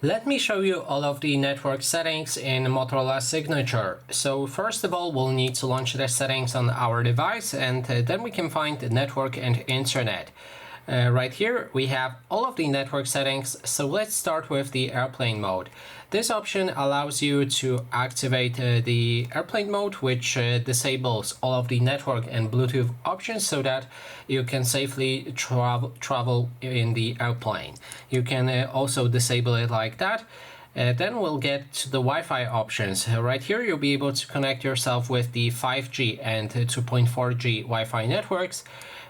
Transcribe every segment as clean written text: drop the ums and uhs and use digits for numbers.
Let me show you all of the network settings in Motorola Signature. So first of all, we'll need to launch the settings on our device, and then we can find the network and internet. Right here we have all of the network settings, so let's start with the airplane mode. This option allows you to activate the airplane mode, which disables all of the network and Bluetooth options so that you can safely travel in the airplane. You can also disable it like that. Then we'll get to the Wi-Fi options. Right here you'll be able to connect yourself with the 5G and 2.4G Wi-Fi networks.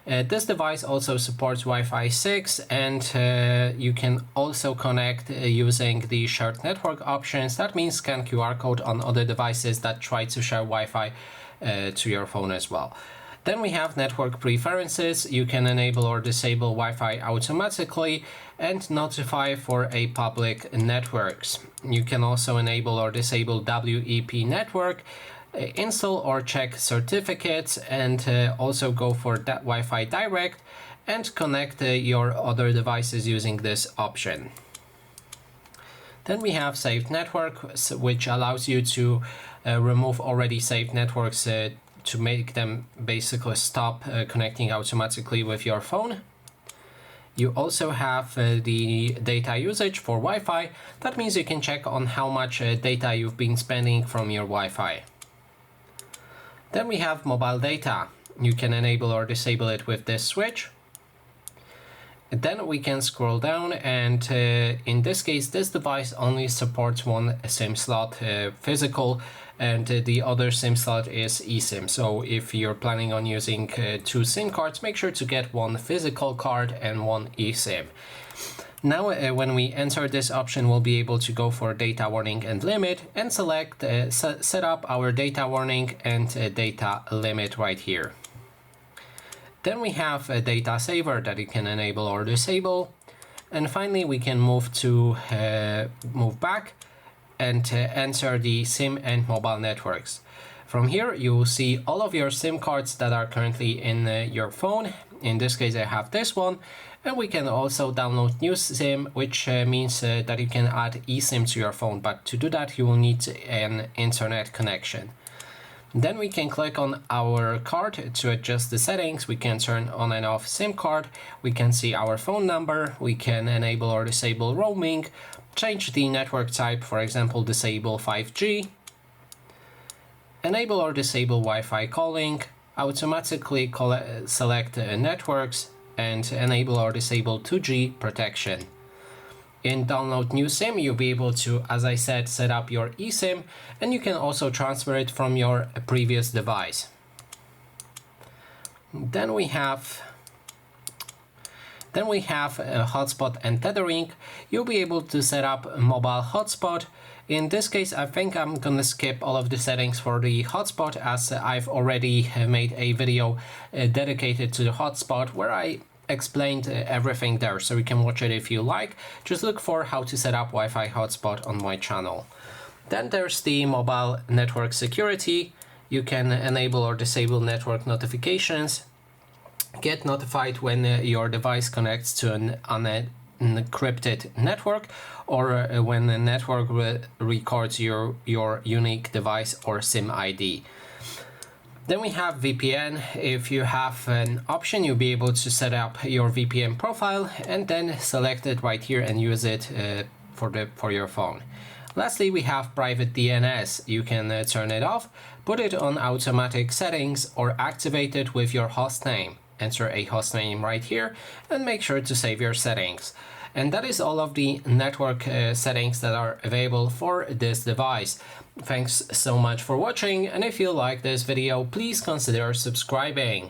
This device also supports Wi-Fi 6, and you can also connect using the shared network options. That means scan QR code on other devices that try to share Wi-Fi to your phone as well. Then we have network preferences. You can enable or disable Wi-Fi automatically and notify for a public networks. You can also enable or disable WEP network, install or check certificates, and also go for that Wi-Fi direct and connect your other devices using this option. Then we have saved network, which allows you to remove already saved networks to make them basically stop connecting automatically with your phone. You also have the data usage for Wi-Fi. That means you can check on how much data you've been spending from your Wi-Fi. Then we have mobile data. You can enable or disable it with this switch. Then we can scroll down, and in this case this device only supports one SIM slot, physical, and the other SIM slot is eSIM. So if you're planning on using two SIM cards, make sure to get one physical card and one eSIM. Now when we enter this option, we'll be able to go for data warning and limit and select set up our data warning and data limit right here. Then we have a data saver that you can enable or disable, and finally we can move back and enter the SIM and mobile networks. From here you will see all of your SIM cards that are currently in your phone. In this case I have this one, and we can also download new SIM, which means that you can add eSIM to your phone, but to do that you will need an internet connection. Then we can click on our card to adjust the settings. We can turn on and off SIM card, we can see our phone number, we can enable or disable roaming, change the network type, for example disable 5G, enable or disable Wi-Fi calling, automatically select networks, and enable or disable 2G protection. In download new SIM you'll be able to, as I said, set up your eSIM, and you can also transfer it from your previous device. Then we have hotspot and tethering. You'll be able to set up a mobile hotspot. In this case I think I'm gonna skip all of the settings for the hotspot, as I've already made a video dedicated to the hotspot where I explained everything there, so you can watch it if you like. Just look for how to set up Wi-Fi hotspot on my channel. Then there's the mobile network security. You can enable or disable network notifications, get notified when your device connects to an unencrypted network, or when the network records your unique device or SIM ID. Then we have VPN. If you have an option, you'll be able to set up your VPN profile and then select it right here and use it for your phone. Lastly, we have private DNS. You can turn it off, put it on automatic settings, or activate it with your host name. Enter a host name right here and make sure to save your settings. And that is all of the network settings that are available for this device. Thanks so much for watching, and if you like this video, please consider subscribing.